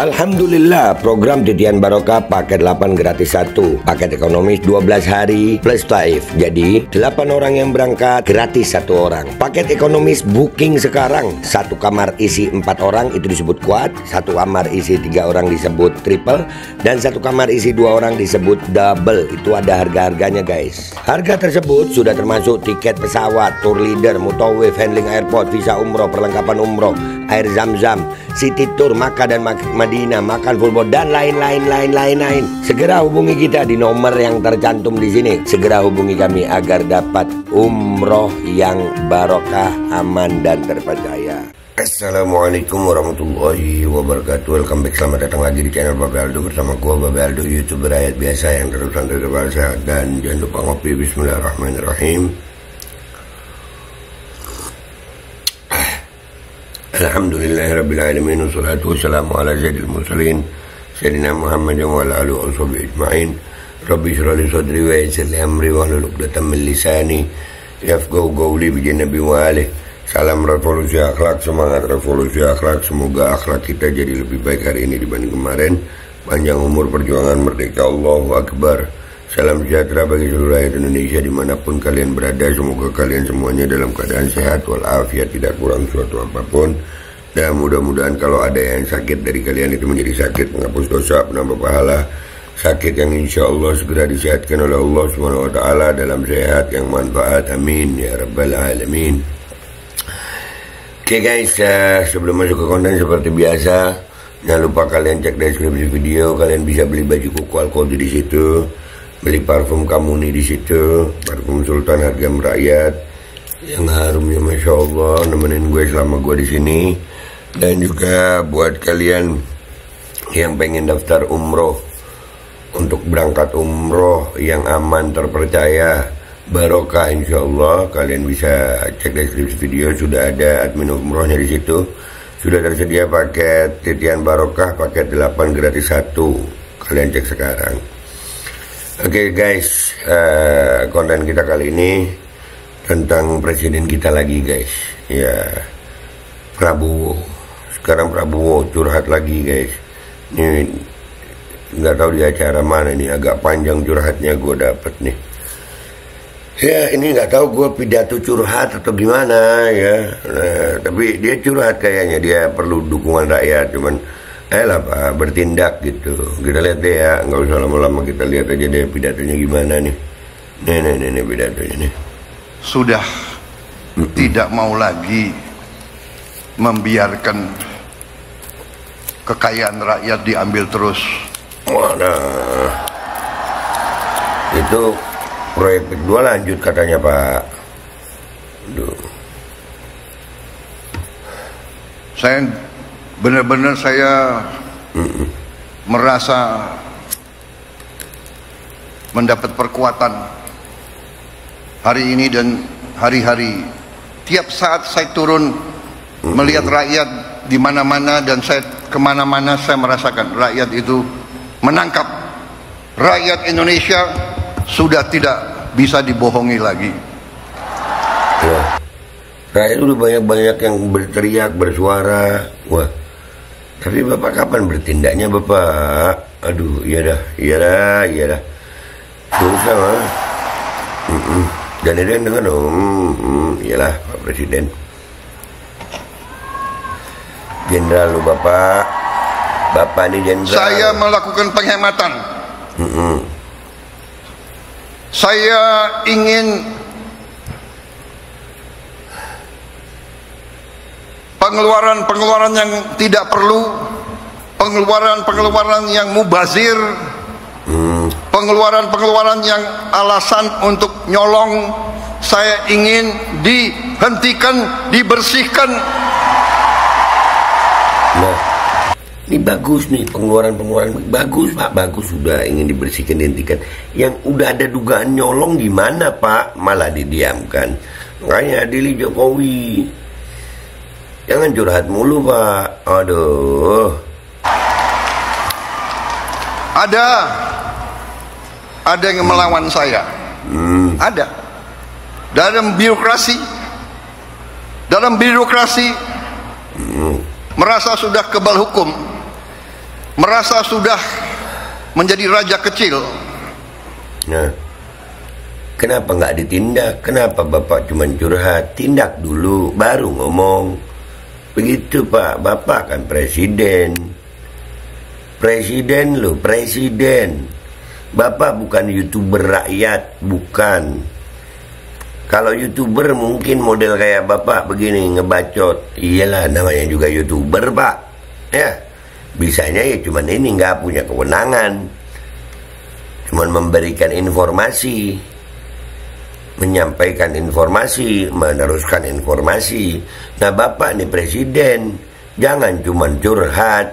Alhamdulillah, program titian barokah paket 8 gratis 1, paket ekonomis 12 hari plus taif. Jadi 8 orang yang berangkat gratis 1 orang. Paket ekonomis booking sekarang, 1 kamar isi 4 orang itu disebut quad, 1 kamar isi 3 orang disebut triple, dan 1 kamar isi 2 orang disebut double. Itu ada harga-harganya guys. Harga tersebut sudah termasuk tiket pesawat, tour leader, mutawif, handling airport, visa umroh, perlengkapan umroh, air zam-zam, city tour, Makkah dan Madinah, makan full board, dan lain-lain. Segera hubungi kita di nomor yang tercantum di sini. Segera hubungi kami agar dapat umroh yang barokah, aman dan terpercaya. Assalamualaikum warahmatullahi wabarakatuh. Welcome back, selamat datang lagi di channel Babe Aldo bersama gua Babe Aldo, YouTuber rakyat biasa yang terus santai sehat. Dan jangan lupa ngopi. Bismillahirrahmanirrahim. Alhamdulillahirrabbilalamin. Wassalatu wassalamu ala sayyidil mursalin Sayyidina Muhammad wa ala alihi wa sahbihi ajma'in. Rabbi shrah li sadri wa yassir li amri wahlul 'uqdatam min lisani yafqahu qawli bi Nabi wa alihi. Salam revolusi akhlak, semangat revolusi akhlak. Semoga akhlak kita jadi lebih baik hari ini dibanding kemarin. Panjang umur, perjuangan merdeka, Allahu Akbar. Salam sejahtera bagi seluruh rakyat Indonesia dimanapun kalian berada. Semoga kalian semuanya dalam keadaan sehat walafiat, tidak kurang suatu apapun. Dan mudah-mudahan kalau ada yang sakit dari kalian itu menjadi sakit penghapus dosa, penambah pahala. Sakit yang insya Allah segera disehatkan oleh Allah SWT dalam sehat yang manfaat. Amin ya rabbal alamin. Oke guys, sebelum masuk ke konten seperti biasa, jangan lupa kalian cek deskripsi video. Kalian bisa beli baju kuku alkohol di situ, beli parfum Kamuni di situ, parfum Sultan harga merakyat yang harumnya masya Allah, nemenin gue selama gue di sini. Dan juga buat kalian yang pengen daftar umroh, untuk berangkat umroh yang aman, terpercaya, barokah insya Allah, kalian bisa cek deskripsi video, sudah ada admin umrohnya di situ. Sudah tersedia paket titian barokah, paket 8 gratis 1. Kalian cek sekarang. Oke guys, konten kita kali ini tentang presiden kita lagi guys. Ya, Prabowo. Sekarang Prabowo curhat lagi guys. Ini nggak tahu di acara mana nih, agak panjang curhatnya gue dapet nih. Ya ini nggak tahu gue pidato curhat atau gimana ya. Nah, tapi dia curhat kayaknya, dia perlu dukungan rakyat. Cuman ayolah Pak, bertindak gitu. Kita lihat deh ya, nggak usah lama-lama, kita lihat aja deh pidatonya gimana nih. Nih pidatonya nih. Sudah tidak mau lagi membiarkan kekayaan rakyat diambil terus. Nah, itu proyek kedua lanjut katanya Pak. Duh. Saya benar-benar merasa mendapat perkuatan hari ini dan hari-hari. Tiap saat saya turun melihat rakyat di mana-mana, dan saya kemana-mana saya merasakan rakyat itu menangkap. Rakyat Indonesia sudah tidak bisa dibohongi lagi. Ya. Rakyat udah banyak-banyak yang berteriak, bersuara. Wah, tapi Bapak kapan bertindaknya Bapak? Aduh, iya dah. Susah lah. Dan itu yang dengar dong. Iyalah Pak Presiden. Jenderal lu Bapak ini jenderal. Saya melakukan penghematan. Saya ingin pengeluaran yang tidak perlu, pengeluaran yang mubazir, pengeluaran yang alasan untuk nyolong, saya ingin dihentikan, dibersihkan. Nah, ini bagus nih, pengeluaran bagus Pak, bagus, sudah ingin dibersihkan, dihentikan. Yang udah ada dugaan nyolong gimana Pak, malah didiamkan. Makanya adili Jokowi, jangan curhat mulu Pak. Aduh. Ada yang melawan saya. Ada dalam birokrasi merasa sudah kebal hukum. merasa sudah menjadi raja kecil. Nah, kenapa nggak ditindak? Kenapa Bapak cuma curhat? Tindak dulu, baru ngomong. Begitu Pak, Bapak kan presiden. Presiden loh, presiden. Bapak bukan YouTuber rakyat, bukan. Kalau YouTuber mungkin model kayak Bapak begini, ngebacot. Iyalah, namanya juga YouTuber Pak. Ya, bisanya ya cuman ini, nggak punya kewenangan. Cuman memberikan informasi, menyampaikan informasi, meneruskan informasi. Nah Bapak nih presiden, jangan cuman curhat.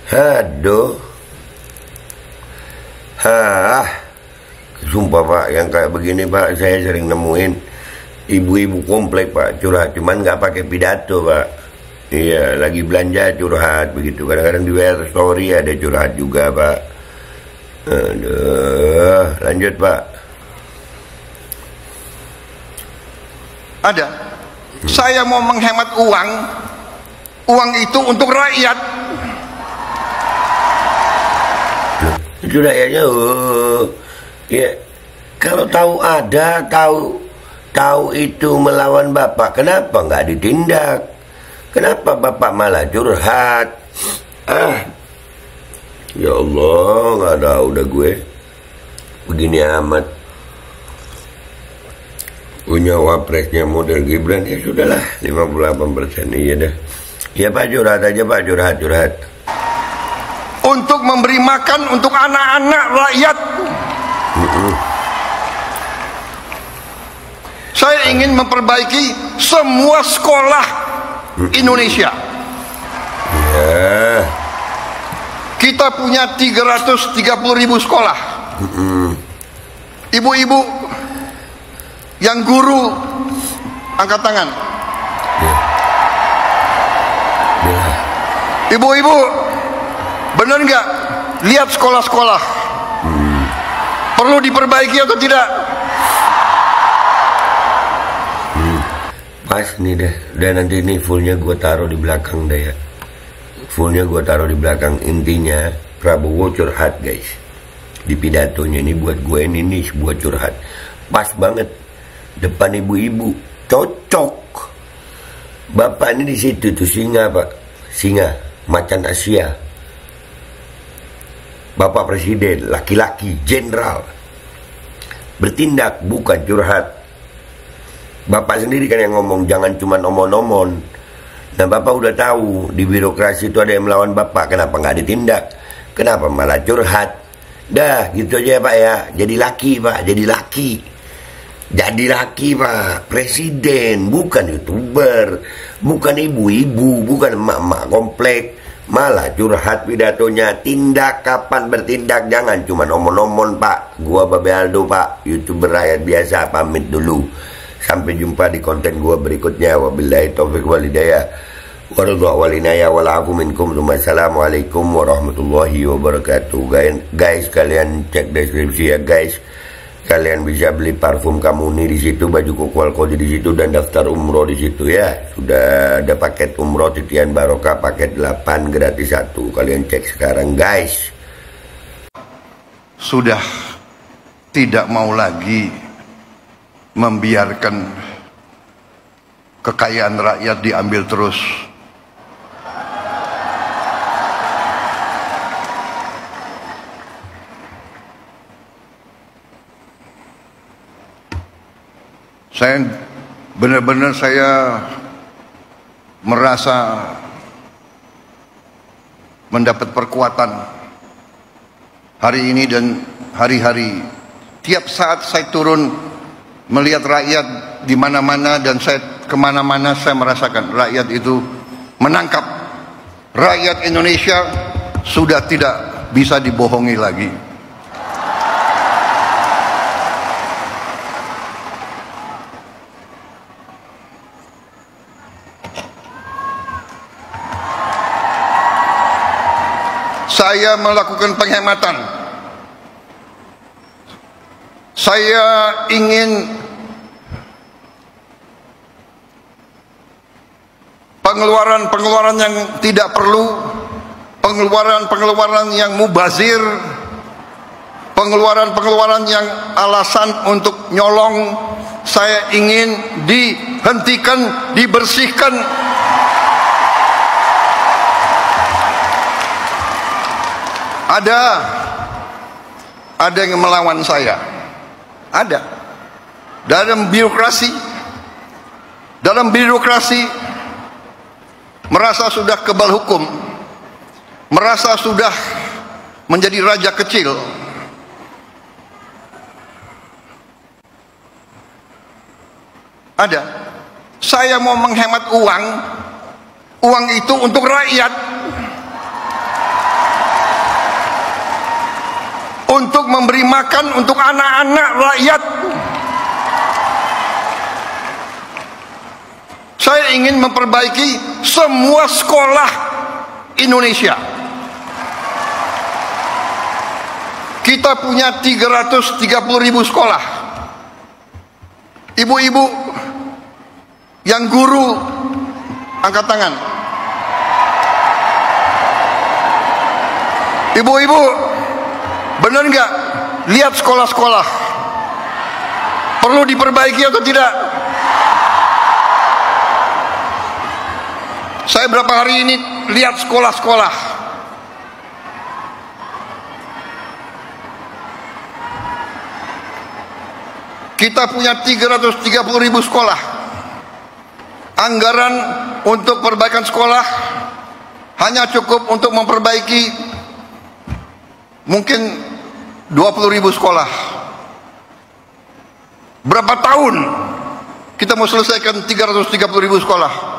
Aduh, sumpah Pak, yang kayak begini Pak, saya sering nemuin ibu-ibu komplek Pak, curhat, cuman nggak pakai pidato Pak. Iya, lagi belanja curhat begitu. Kadang-kadang di WR story ada curhat juga Pak. Aduh, lanjut Pak. Ada. Saya mau menghemat uang. Uang itu untuk rakyat. Itu rakyatnya, ya. Kalau tahu ada, tahu itu melawan Bapak, kenapa nggak ditindak? Kenapa Bapak malah curhat? Ya Allah, nggak tahu udah gue. Begini amat. Punya wapresnya model Gibran, ya sudahlah, 58%. Iya dah. Ya Pak, curhat aja Pak, curhat. Untuk memberi makan untuk anak-anak rakyat. Saya ingin memperbaiki semua sekolah Indonesia. Ya. Kita punya 330.000 sekolah. Ibu-ibu yang guru, angkat tangan. Ibu-ibu, benar nggak? Lihat sekolah-sekolah. Perlu diperbaiki atau tidak? Pas nih dah. Dan nanti ini fullnya gue taruh di belakang dah ya. Fullnya gue taruh di belakang. Intinya Prabowo curhat guys. Di pidatonya ini buat gue ini sebuah curhat. Pas banget. Depan ibu-ibu. Cocok. Bapak ini di situ tuh singa Pak. Singa. Macan Asia. Bapak presiden. Laki-laki. Jenderal. Bertindak bukan curhat. Bapak sendiri kan yang ngomong, jangan cuma omon-omon. Nah Bapak udah tahu di birokrasi itu ada yang melawan Bapak, kenapa nggak ditindak? Kenapa malah curhat? Dah gitu aja Pak ya. Jadi laki Pak, jadi laki. Jadi laki Pak, presiden, bukan YouTuber, bukan ibu-ibu, bukan emak-emak komplek. Malah curhat pidatonya. Tindak, kapan bertindak, jangan cuma omon-omon Pak. Gua Babe Aldo Pak, YouTuber rakyat biasa, pamit dulu. Sampai jumpa di konten gua berikutnya. Wabillahi taufiq wal hidayah. Waridha walinaya walafu minkum. Assalamualaikum warahmatullahi wabarakatuh. Guys, kalian cek deskripsi ya guys. Kalian bisa beli parfum Kamuni di situ, baju koko Alkoji di situ, dan daftar umroh di situ ya. Sudah ada paket umroh titian barokah paket 8 gratis 1. Kalian cek sekarang guys. Sudah tidak mau lagi membiarkan kekayaan rakyat diambil terus. Saya benar-benar merasa mendapat perkuatan hari ini dan hari-hari. Tiap saat saya turun melihat rakyat di mana-mana, dan saya kemana-mana saya merasakan rakyat itu menangkap. Rakyat Indonesia sudah tidak bisa dibohongi lagi. Saya melakukan penghematan. Saya ingin pengeluaran yang tidak perlu, pengeluaran yang mubazir, pengeluaran yang alasan untuk nyolong, saya ingin dihentikan, dibersihkan. Ada yang melawan saya, ada dalam birokrasi merasa sudah kebal hukum, merasa sudah menjadi raja kecil. Ada. Saya mau menghemat uang itu untuk rakyat, untuk memberi makan untuk anak-anak rakyat. Saya ingin memperbaiki semua sekolah Indonesia. Kita punya 330.000 sekolah. Ibu-ibu yang guru, angkat tangan. Ibu-ibu, benar nggak? Lihat sekolah-sekolah, perlu diperbaiki atau tidak? Saya berapa hari ini lihat sekolah-sekolah. Kita punya 330.000 sekolah. Anggaran untuk perbaikan sekolah hanya cukup untuk memperbaiki mungkin 20.000 sekolah. Berapa tahun kita mau selesaikan 330.000 sekolah?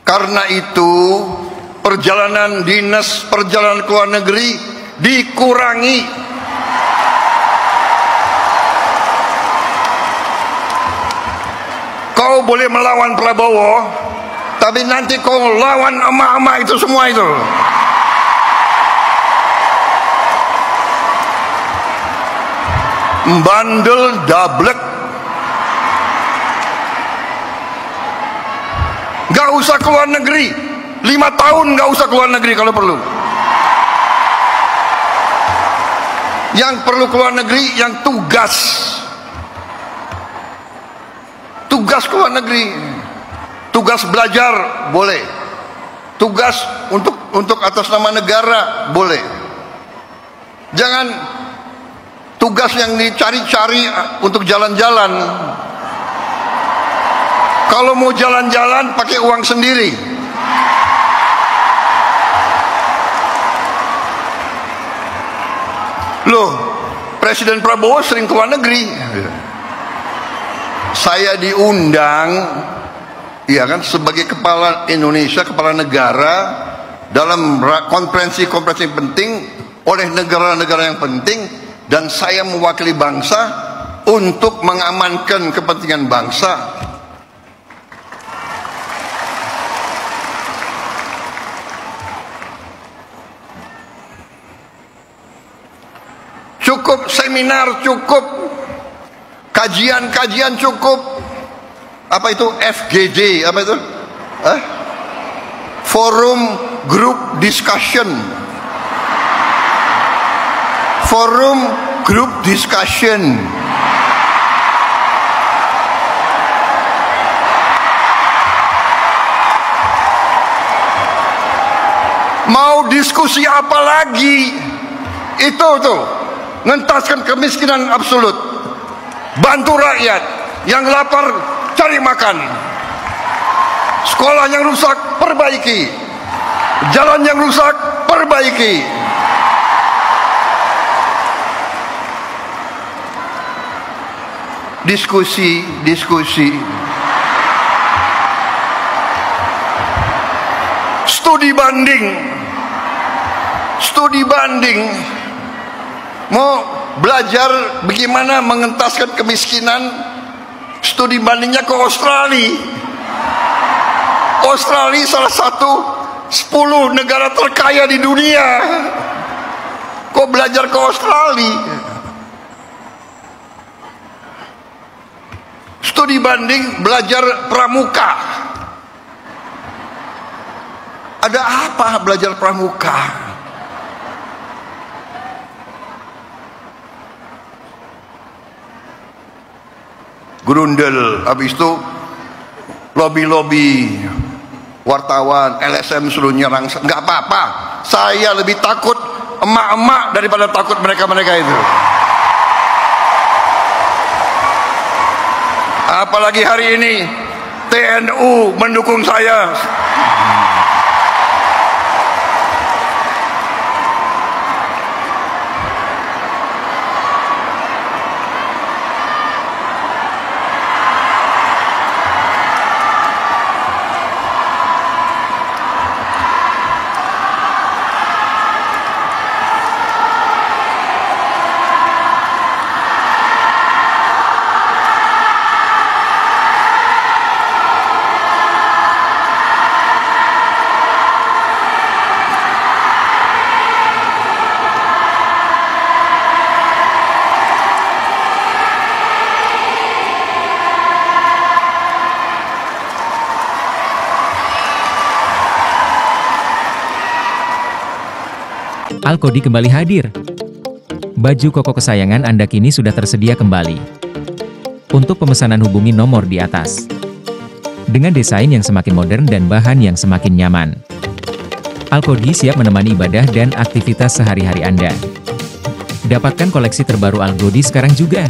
Karena itu perjalanan dinas, perjalanan ke luar negeri dikurangi. Kau boleh melawan Prabowo, tapi nanti kau lawan emak-emak itu semua itu. Bandel dablek. Gak usah keluar negeri, 5 tahun gak usah keluar negeri kalau perlu. Yang perlu keluar negeri yang tugas keluar negeri, tugas belajar boleh, tugas untuk atas nama negara boleh. Jangan tugas yang dicari-cari untuk jalan-jalan. Kalau mau jalan-jalan pakai uang sendiri. Loh, Presiden Prabowo sering keluar negeri. Saya diundang, ya kan, sebagai kepala Indonesia, kepala negara dalam konferensi-konferensi penting oleh negara-negara yang penting, dan saya mewakili bangsa untuk mengamankan kepentingan bangsa. Cukup seminar, cukup kajian cukup. Apa itu FGD? Apa itu? Forum Group Discussion. Forum Group Discussion. Mau diskusi apa lagi? Itu tuh, ngentaskan kemiskinan absolut. Bantu rakyat yang lapar cari makan, sekolah yang rusak perbaiki, jalan yang rusak perbaiki. Diskusi. Studi banding. Mau belajar bagaimana mengentaskan kemiskinan, studi bandingnya ke Australia. Australia salah satu 10 negara terkaya di dunia. Kok belajar ke Australia? Studi banding, belajar pramuka. Ada apa belajar pramuka? Grundel, habis itu lobby-lobby wartawan, LSM suruh nyerang. Nggak apa-apa, saya lebih takut emak-emak daripada takut mereka-mereka itu. Apalagi hari ini TNU mendukung saya. Al-Qodi kembali hadir. Baju koko kesayangan Anda kini sudah tersedia kembali. Untuk pemesanan hubungi nomor di atas. Dengan desain yang semakin modern dan bahan yang semakin nyaman. Al-Qodi siap menemani ibadah dan aktivitas sehari-hari Anda. Dapatkan koleksi terbaru Al-Qodi sekarang juga.